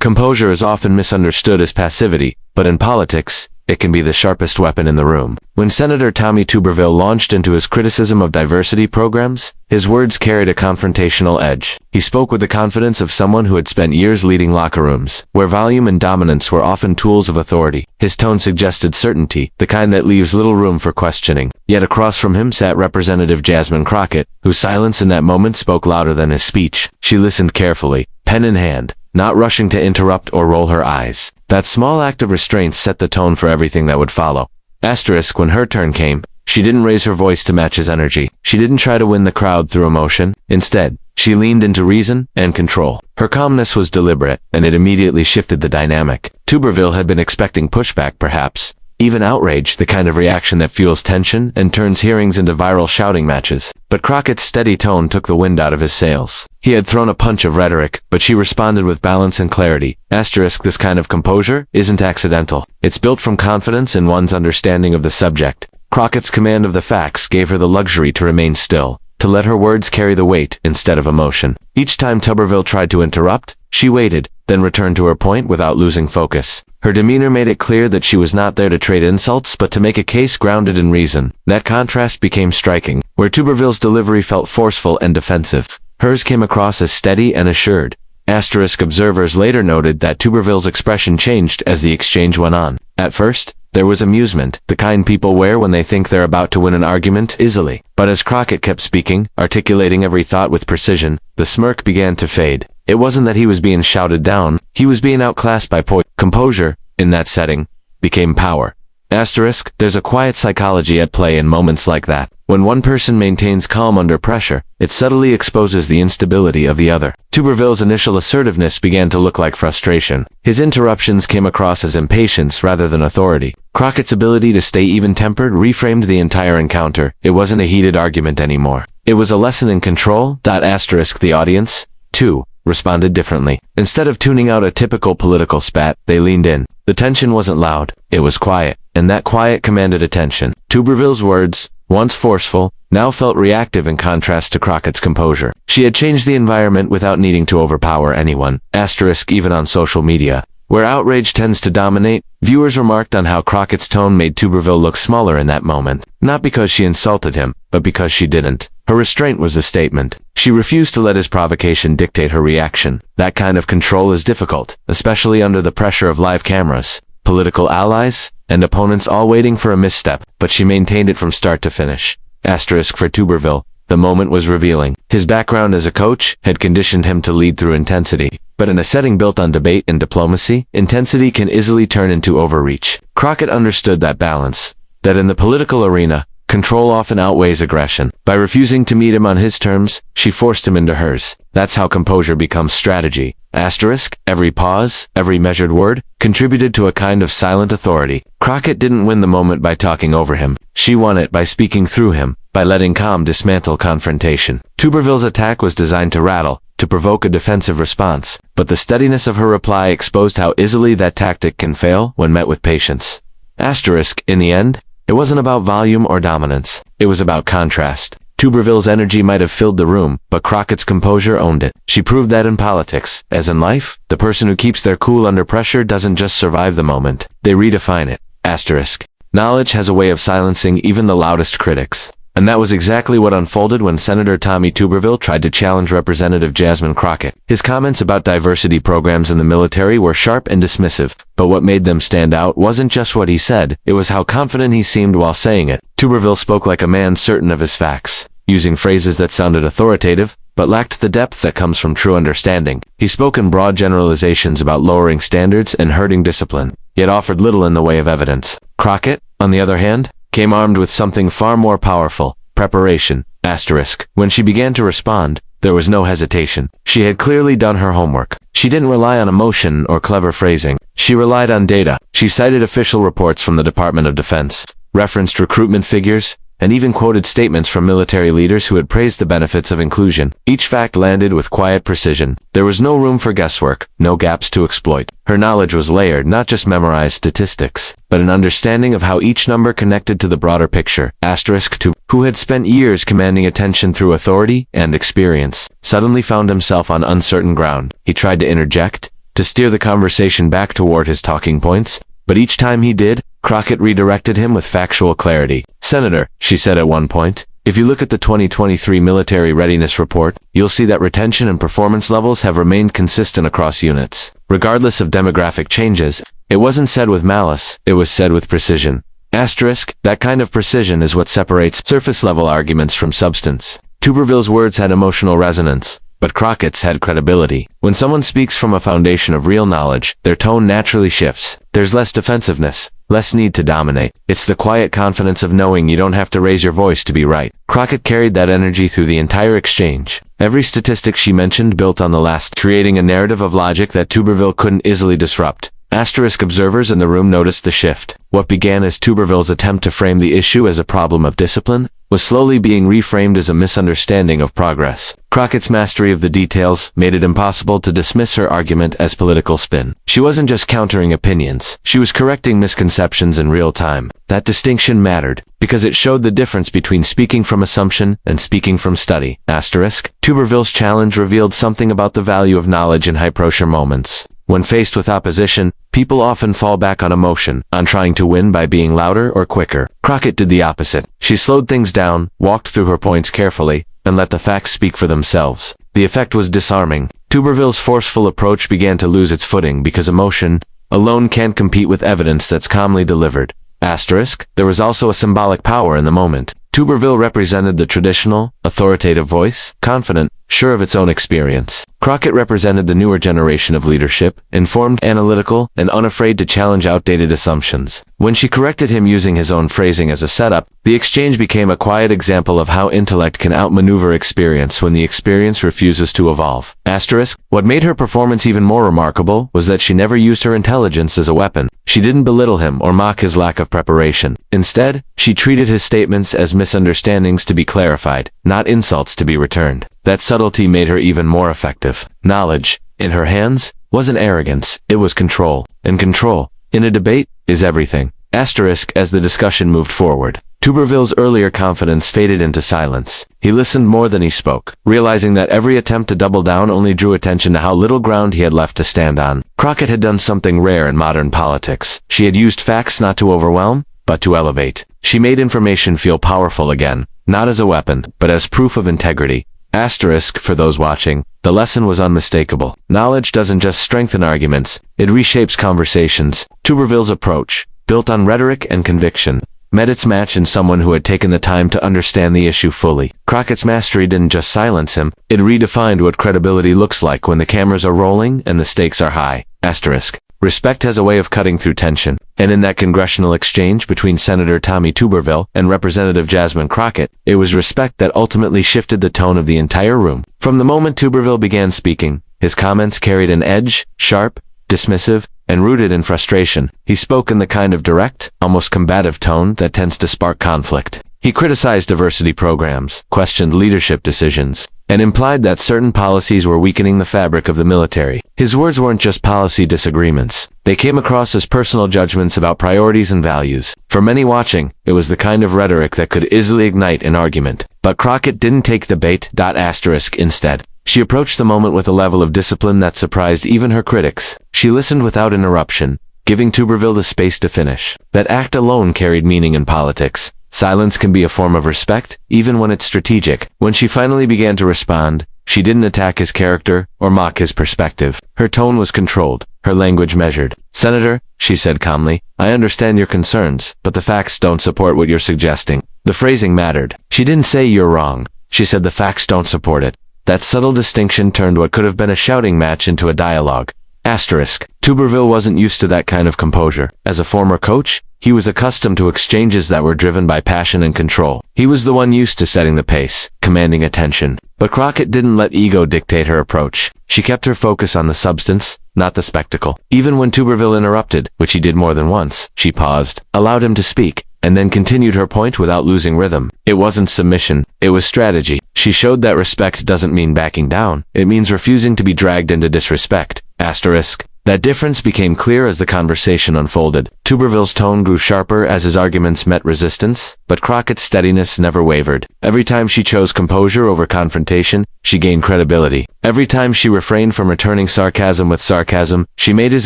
Composure is often misunderstood as passivity, but in politics, it can be the sharpest weapon in the room. When Senator Tommy Tuberville launched into his criticism of diversity programs, his words carried a confrontational edge. He spoke with the confidence of someone who had spent years leading locker rooms, where volume and dominance were often tools of authority. His tone suggested certainty, the kind that leaves little room for questioning. Yet across from him sat Representative Jasmine Crockett, whose silence in that moment spoke louder than his speech. She listened carefully, pen in hand, not rushing to interrupt or roll her eyes. That small act of restraint set the tone for everything that would follow. Asterisk, when her turn came, she didn't raise her voice to match his energy. She didn't try to win the crowd through emotion. Instead, she leaned into reason and control. Her calmness was deliberate, and it immediately shifted the dynamic. Tuberville had been expecting pushback, perhaps, even outrage, the kind of reaction that fuels tension and turns hearings into viral shouting matches. But Crockett's steady tone took the wind out of his sails. He had thrown a punch of rhetoric, but she responded with balance and clarity. Asterisk, this kind of composure isn't accidental. It's built from confidence in one's understanding of the subject. Crockett's command of the facts gave her the luxury to remain still, to let her words carry the weight instead of emotion. Each time Tuberville tried to interrupt, she waited, then returned to her point without losing focus. Her demeanor made it clear that she was not there to trade insults but to make a case grounded in reason. That contrast became striking. Where Tuberville's delivery felt forceful and defensive, hers came across as steady and assured. Asterisk, observers later noted that Tuberville's expression changed as the exchange went on. At first, there was amusement, the kind people wear when they think they're about to win an argument easily. But as Crockett kept speaking, articulating every thought with precision, the smirk began to fade. It wasn't that he was being shouted down, he was being outclassed by composure, in that setting, became power. Asterisk, there's a quiet psychology at play in moments like that. When one person maintains calm under pressure, it subtly exposes the instability of the other. Tuberville's initial assertiveness began to look like frustration. His interruptions came across as impatience rather than authority. Crockett's ability to stay even-tempered reframed the entire encounter. It wasn't a heated argument anymore. It was a lesson in control. Asterisk, the audience, too, responded differently. Instead of tuning out a typical political spat, they leaned in. The tension wasn't loud, it was quiet, and that quiet commanded attention. Tuberville's words, once forceful, now felt reactive in contrast to Crockett's composure. She had changed the environment without needing to overpower anyone. Asterisk, even on social media, where outrage tends to dominate, viewers remarked on how Crockett's tone made Tuberville look smaller in that moment. Not because she insulted him, but because she didn't. Her restraint was a statement. She refused to let his provocation dictate her reaction. That kind of control is difficult, especially under the pressure of live cameras, political allies, and opponents all waiting for a misstep, but she maintained it from start to finish. Asterisk, for Tuberville, the moment was revealing. His background as a coach had conditioned him to lead through intensity. But in a setting built on debate and diplomacy, intensity can easily turn into overreach. Crockett understood that balance, that in the political arena, control often outweighs aggression. By refusing to meet him on his terms, she forced him into hers. That's how composure becomes strategy. Asterisk, every pause, every measured word, contributed to a kind of silent authority. Crockett didn't win the moment by talking over him. She won it by speaking through him, by letting calm dismantle confrontation. Tuberville's attack was designed to rattle, to provoke a defensive response, but the steadiness of her reply exposed how easily that tactic can fail when met with patience. Asterisk, in the end, it wasn't about volume or dominance. It was about contrast. Tuberville's energy might have filled the room, but Crockett's composure owned it. She proved that in politics, as in life, the person who keeps their cool under pressure doesn't just survive the moment. They redefine it. Asterisk. Knowledge has a way of silencing even the loudest critics. And that was exactly what unfolded when Senator Tommy Tuberville tried to challenge Representative Jasmine Crockett. His comments about diversity programs in the military were sharp and dismissive, but what made them stand out wasn't just what he said, it was how confident he seemed while saying it. Tuberville spoke like a man certain of his facts, using phrases that sounded authoritative, but lacked the depth that comes from true understanding. He spoke in broad generalizations about lowering standards and hurting discipline, yet offered little in the way of evidence. Crockett, on the other hand, came armed with something far more powerful, preparation. Asterisk. When she began to respond, there was no hesitation. She had clearly done her homework. She didn't rely on emotion or clever phrasing. She relied on data. She cited official reports from the Department of Defense, referenced recruitment figures, and even quoted statements from military leaders who had praised the benefits of inclusion. Each fact landed with quiet precision. There was no room for guesswork, no gaps to exploit. Her knowledge was layered, not just memorized statistics, but an understanding of how each number connected to the broader picture. Asterisk to who had spent years commanding attention through authority and experience, suddenly found himself on uncertain ground. He tried to interject, to steer the conversation back toward his talking points, but each time he did, Crockett redirected him with factual clarity. "Senator," she said at one point, "if you look at the 2023 Military Readiness Report, you'll see that retention and performance levels have remained consistent across units. Regardless of demographic changes, it wasn't said with malice, it was said with precision. Asterisk, that kind of precision is what separates surface-level arguments from substance." Tuberville's words had emotional resonance, but Crockett's had credibility. When someone speaks from a foundation of real knowledge, their tone naturally shifts. There's less defensiveness, less need to dominate. It's the quiet confidence of knowing you don't have to raise your voice to be right. Crockett carried that energy through the entire exchange. Every statistic she mentioned built on the last, creating a narrative of logic that Tuberville couldn't easily disrupt. Asterisk observers in the room noticed the shift. What began as Tuberville's attempt to frame the issue as a problem of discipline was slowly being reframed as a misunderstanding of progress. Crockett's mastery of the details made it impossible to dismiss her argument as political spin. She wasn't just countering opinions, she was correcting misconceptions in real time. That distinction mattered, because it showed the difference between speaking from assumption and speaking from study. Asterisk, Tuberville's challenge revealed something about the value of knowledge in high-pressure moments. When faced with opposition, people often fall back on emotion, on trying to win by being louder or quicker. Crockett did the opposite. She slowed things down, walked through her points carefully, and let the facts speak for themselves. The effect was disarming. Tuberville's forceful approach began to lose its footing because emotion alone can't compete with evidence that's calmly delivered. Asterisk, there was also a symbolic power in the moment. Tuberville represented the traditional, authoritative voice, confident, sure of its own experience. Crockett represented the newer generation of leadership, informed, analytical, and unafraid to challenge outdated assumptions. When she corrected him using his own phrasing as a setup, the exchange became a quiet example of how intellect can outmaneuver experience when the experience refuses to evolve. Asterisk, what made her performance even more remarkable was that she never used her intelligence as a weapon. She didn't belittle him or mock his lack of preparation. Instead, she treated his statements as misunderstandings to be clarified, not insults to be returned. That subtlety made her even more effective. Knowledge, in her hands, wasn't arrogance, it was control. And control, in a debate, is everything. Asterisk as the discussion moved forward. Tuberville's earlier confidence faded into silence. He listened more than he spoke, realizing that every attempt to double down only drew attention to how little ground he had left to stand on. Crockett had done something rare in modern politics. She had used facts not to overwhelm, but to elevate. She made information feel powerful again, not as a weapon, but as proof of integrity. Asterisk, for those watching, the lesson was unmistakable. Knowledge doesn't just strengthen arguments, it reshapes conversations. Tuberville's approach, built on rhetoric and conviction, met its match in someone who had taken the time to understand the issue fully. Crockett's mastery didn't just silence him, it redefined what credibility looks like when the cameras are rolling and the stakes are high. Asterisk. Respect has a way of cutting through tension, and in that congressional exchange between Senator Tommy Tuberville and Representative Jasmine Crockett, it was respect that ultimately shifted the tone of the entire room. From the moment Tuberville began speaking, his comments carried an edge, sharp, dismissive, and rooted in frustration. He spoke in the kind of direct, almost combative tone that tends to spark conflict. He criticized diversity programs, questioned leadership decisions, and implied that certain policies were weakening the fabric of the military. His words weren't just policy disagreements. They came across as personal judgments about priorities and values. For many watching, it was the kind of rhetoric that could easily ignite an argument. But Crockett didn't take the bait. Asterisk instead. She approached the moment with a level of discipline that surprised even her critics. She listened without interruption, giving Tuberville the space to finish. That act alone carried meaning in politics. Silence can be a form of respect, even when it's strategic. When she finally began to respond, she didn't attack his character or mock his perspective. Her tone was controlled, her language measured. "Senator," she said calmly, "I understand your concerns, but the facts don't support what you're suggesting." The phrasing mattered. She didn't say you're wrong. She said the facts don't support it. That subtle distinction turned what could have been a shouting match into a dialogue. Asterisk. Tuberville wasn't used to that kind of composure. As a former coach, he was accustomed to exchanges that were driven by passion and control. He was the one used to setting the pace, commanding attention. But Crockett didn't let ego dictate her approach. She kept her focus on the substance, not the spectacle. Even when Tuberville interrupted, which he did more than once, she paused, allowed him to speak, and then continued her point without losing rhythm. It wasn't submission, it was strategy. She showed that respect doesn't mean backing down, it means refusing to be dragged into disrespect. Asterisk. That difference became clear as the conversation unfolded. Tuberville's tone grew sharper as his arguments met resistance, but Crockett's steadiness never wavered. Every time she chose composure over confrontation, she gained credibility. Every time she refrained from returning sarcasm with sarcasm, she made his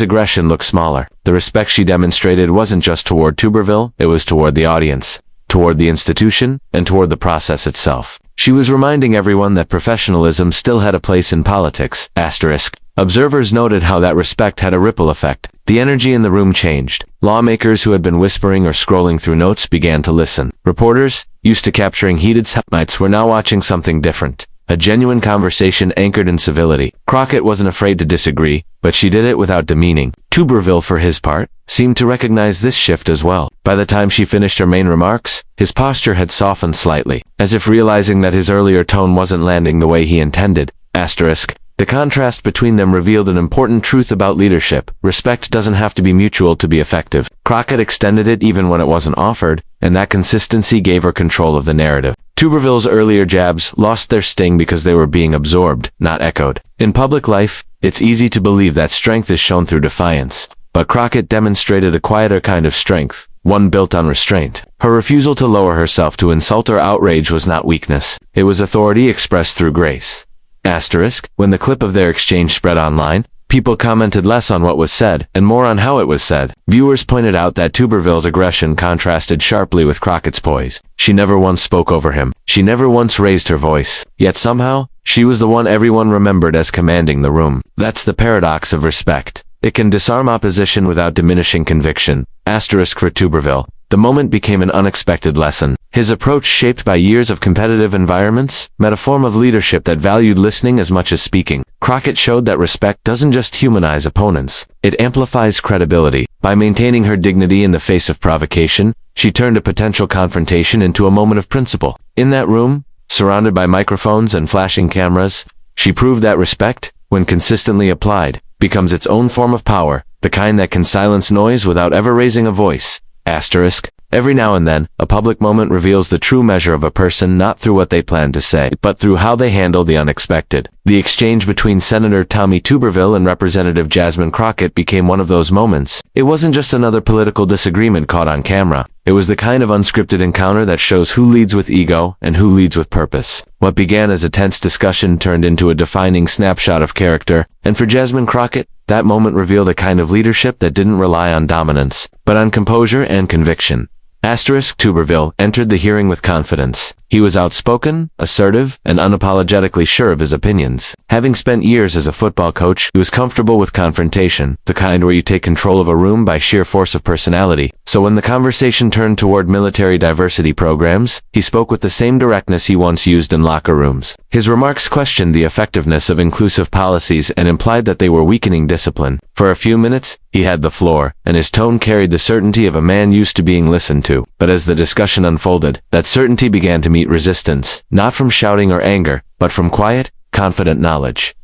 aggression look smaller. The respect she demonstrated wasn't just toward Tuberville, it was toward the audience, toward the institution, and toward the process itself. She was reminding everyone that professionalism still had a place in politics. Observers noted how that respect had a ripple effect. The energy in the room changed. Lawmakers who had been whispering or scrolling through notes began to listen. Reporters, used to capturing heated soundbites, were now watching something different. A genuine conversation anchored in civility. Crockett wasn't afraid to disagree, but she did it without demeaning. Tuberville, for his part, seemed to recognize this shift as well. By the time she finished her main remarks, his posture had softened slightly, as if realizing that his earlier tone wasn't landing the way he intended. The contrast between them revealed an important truth about leadership. Respect doesn't have to be mutual to be effective. Crockett extended it even when it wasn't offered, and that consistency gave her control of the narrative. Tuberville's earlier jabs lost their sting because they were being absorbed, not echoed. In public life, it's easy to believe that strength is shown through defiance, but Crockett demonstrated a quieter kind of strength, one built on restraint. Her refusal to lower herself to insult or outrage was not weakness. It was authority expressed through grace. When the clip of their exchange spread online, people commented less on what was said and more on how it was said. Viewers pointed out that Tuberville's aggression contrasted sharply with Crockett's poise. She never once spoke over him. She never once raised her voice. Yet somehow, she was the one everyone remembered as commanding the room. That's the paradox of respect. It can disarm opposition without diminishing conviction. For Tuberville, the moment became an unexpected lesson. His approach, shaped by years of competitive environments, met a form of leadership that valued listening as much as speaking. Crockett showed that respect doesn't just humanize opponents, it amplifies credibility. By maintaining her dignity in the face of provocation, she turned a potential confrontation into a moment of principle. In that room, surrounded by microphones and flashing cameras, she proved that respect, when consistently applied, becomes its own form of power, the kind that can silence noise without ever raising a voice. Every now and then, a public moment reveals the true measure of a person not through what they plan to say, but through how they handle the unexpected. The exchange between Senator Tommy Tuberville and Representative Jasmine Crockett became one of those moments. It wasn't just another political disagreement caught on camera. It was the kind of unscripted encounter that shows who leads with ego and who leads with purpose. What began as a tense discussion turned into a defining snapshot of character, and for Jasmine Crockett, that moment revealed a kind of leadership that didn't rely on dominance, but on composure and conviction. Tuberville entered the hearing with confidence. He was outspoken, assertive, and unapologetically sure of his opinions. Having spent years as a football coach, he was comfortable with confrontation, the kind where you take control of a room by sheer force of personality. So when the conversation turned toward military diversity programs, he spoke with the same directness he once used in locker rooms. His remarks questioned the effectiveness of inclusive policies and implied that they were weakening discipline. For a few minutes, he had the floor, and his tone carried the certainty of a man used to being listened to. But as the discussion unfolded, that certainty began to meet resistance, not from shouting or anger, but from quiet, confident knowledge.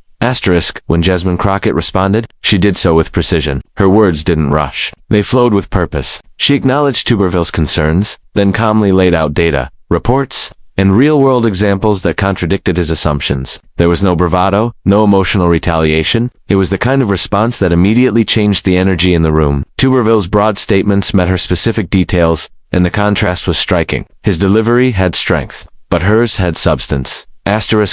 When Jasmine Crockett responded, she did so with precision. Her words didn't rush. They flowed with purpose. She acknowledged Tuberville's concerns, then calmly laid out data, reports, and real-world examples that contradicted his assumptions. There was no bravado, no emotional retaliation. It was the kind of response that immediately changed the energy in the room. Tuberville's broad statements met her specific details, and the contrast was striking. His delivery had strength, but hers had substance.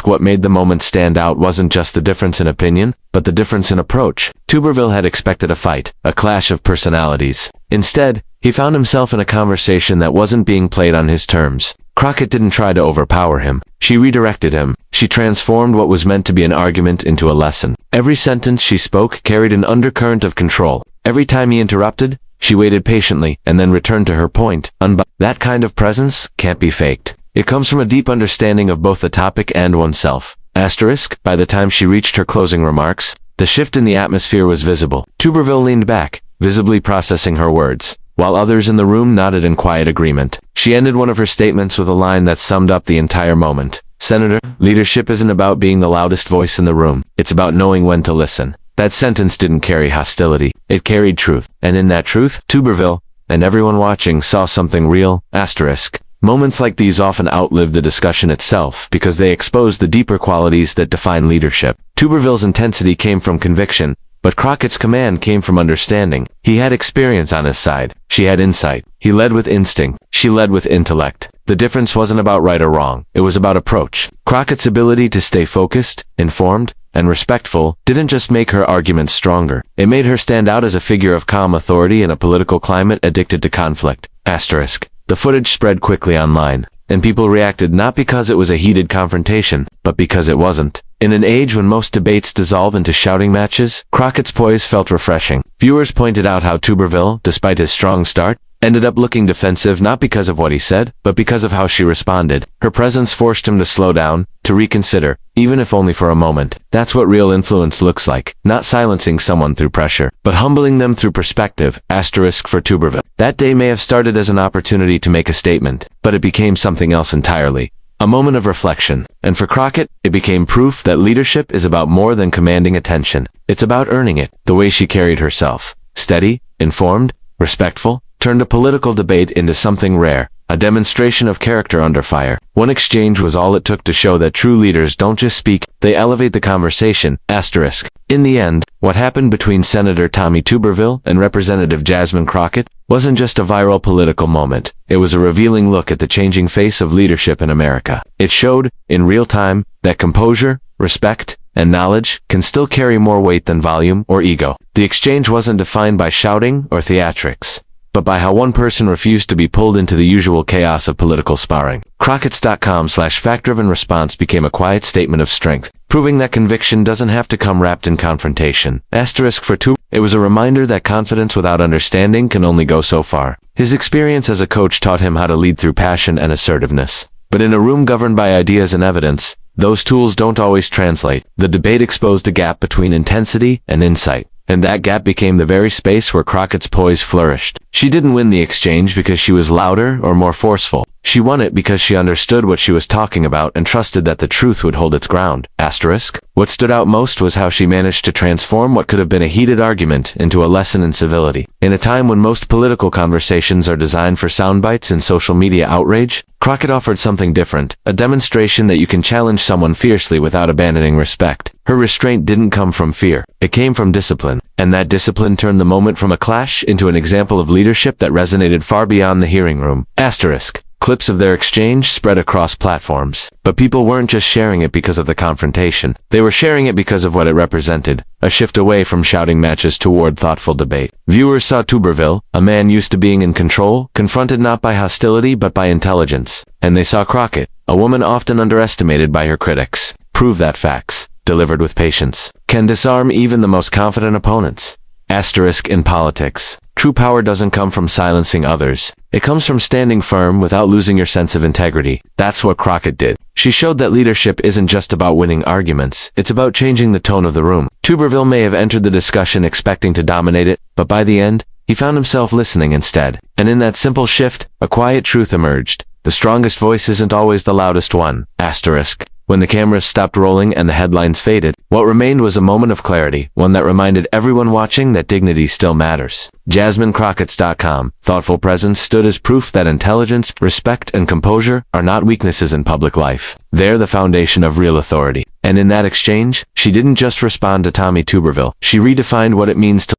What made the moment stand out wasn't just the difference in opinion, but the difference in approach. Tuberville had expected a fight, a clash of personalities. Instead, he found himself in a conversation that wasn't being played on his terms. Crockett didn't try to overpower him. She redirected him. She transformed what was meant to be an argument into a lesson. Every sentence she spoke carried an undercurrent of control. Every time he interrupted, she waited patiently and then returned to her point. That kind of presence can't be faked. It comes from a deep understanding of both the topic and oneself. By the time she reached her closing remarks, the shift in the atmosphere was visible. Tuberville leaned back, visibly processing her words, while others in the room nodded in quiet agreement. She ended one of her statements with a line that summed up the entire moment. Senator, leadership isn't about being the loudest voice in the room. It's about knowing when to listen. That sentence didn't carry hostility. It carried truth. And in that truth, Tuberville, and everyone watching, saw something real. Moments like these often outlive the discussion itself because they expose the deeper qualities that define leadership. Tuberville's intensity came from conviction, But Crockett's command came from understanding. He had experience on his side. She had insight. He led with instinct. She led with intellect. The difference wasn't about right or wrong. It was about approach. Crockett's ability to stay focused, informed, and respectful didn't just make her arguments stronger. It made her stand out as a figure of calm authority in a political climate addicted to conflict. Asterisk. The footage spread quickly online, and people reacted not because it was a heated confrontation, but because it wasn't. In an age when most debates dissolve into shouting matches, Crockett's poise felt refreshing. Viewers pointed out how Tuberville, despite his strong start, ended up looking defensive not because of what he said, but because of how she responded. Her presence forced him to slow down, to reconsider, even if only for a moment. That's what real influence looks like. Not silencing someone through pressure, but humbling them through perspective. Asterisk for Tuberville. That day may have started as an opportunity to make a statement, but it became something else entirely. A moment of reflection. And for Crockett, it became proof that leadership is about more than commanding attention. It's about earning it. The way she carried herself, steady, informed, respectful, turned a political debate into something rare, a demonstration of character under fire. One exchange was all it took to show that true leaders don't just speak, they elevate the conversation. Asterisk. In the end, what happened between Senator Tommy Tuberville and Representative Jasmine Crockett wasn't just a viral political moment. It was a revealing look at the changing face of leadership in America. It showed, in real time, that composure, respect, and knowledge can still carry more weight than volume or ego. The exchange wasn't defined by shouting or theatrics, but by how one person refused to be pulled into the usual chaos of political sparring. Crockett's.com/fact-driven response became a quiet statement of strength, proving that conviction doesn't have to come wrapped in confrontation. Asterisk for two. It was a reminder that confidence without understanding can only go so far. His experience as a coach taught him how to lead through passion and assertiveness. But in a room governed by ideas and evidence, those tools don't always translate. The debate exposed a gap between intensity and insight. And that gap became the very space where Crockett's poise flourished. She didn't win the exchange because she was louder or more forceful. She won it because she understood what she was talking about and trusted that the truth would hold its ground. Asterisk. What stood out most was how she managed to transform what could have been a heated argument into a lesson in civility. In a time when most political conversations are designed for soundbites and social media outrage, Crockett offered something different, a demonstration that you can challenge someone fiercely without abandoning respect. Her restraint didn't come from fear. It came from discipline. And that discipline turned the moment from a clash into an example of leadership that resonated far beyond the hearing room. Asterisk. Clips of their exchange spread across platforms. But people weren't just sharing it because of the confrontation. They were sharing it because of what it represented, a shift away from shouting matches toward thoughtful debate. Viewers saw Tuberville, a man used to being in control, confronted not by hostility but by intelligence. And they saw Crockett, a woman often underestimated by her critics, prove that facts, delivered with patience, can disarm even the most confident opponents. Asterisk in politics. True power doesn't come from silencing others. It comes from standing firm without losing your sense of integrity. That's what Crockett did. She showed that leadership isn't just about winning arguments. It's about changing the tone of the room. Tuberville may have entered the discussion expecting to dominate it, but by the end, he found himself listening instead. And in that simple shift, a quiet truth emerged. The strongest voice isn't always the loudest one. Asterisk. When the cameras stopped rolling and the headlines faded, what remained was a moment of clarity, one that reminded everyone watching that dignity still matters. JasmineCrockett's.com. Thoughtful presence stood as proof that intelligence, respect, and composure are not weaknesses in public life. They're the foundation of real authority. And in that exchange, she didn't just respond to Tommy Tuberville. She redefined what it means to